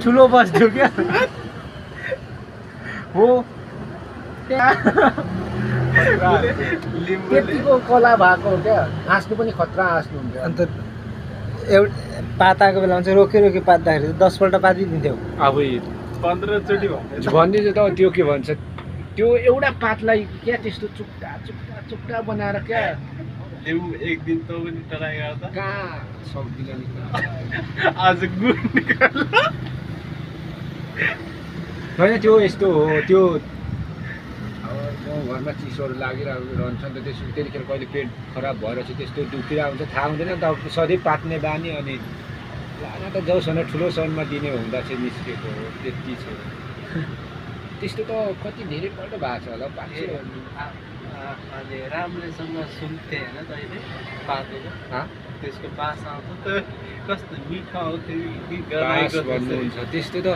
ठुलो बस्थ्यो क्या हो त्यतिको कला भएको हो क्या हाँस्नु पनि खतरा हाँस्नुहुन्थ्यो अन्त एउटा पाताको बेलामा चाहिँ रोकी पात्दाखेरि 10 पल्ट पातिदिन्थ्यो अब 15 चोटि भनिदिन्छ त त्यो के भन्छ त्यो एउटा पातलाई क्या त्यस्तो चुक्टा चुक्टा चुक्टा बनाएर क्या एक दिन त पनि ट्राई गर्दा कहाँ सक्दिन नि आज गुड निकाल होइन त्यो यस्तो हो त्यो अब घरमा चिसोहरू लागिरहेको रहन्छ नि त त्यसो त्यतिखेर कहिले पेट खराब भएर चाहिँ त्यस्तो दुखिरहेको हुन्छ थाहा हुँदैन नि त अब सधैँ पात्ने बानी अनि लान त जाउसँग ठुलो सनमा दिने हुँदा चाहिँ निस्केको हो त्यति चाहिँ त्यस्तो त कति धेरैपल्ट भएको छ होला पाक्छ अनि राम्रैसँग सुन्थे होइन तैँले पातेको त्यसको बास आउँछ त कस्तो मिठो आउँथ्यो भन्नुहुन्छ त्यस्तो त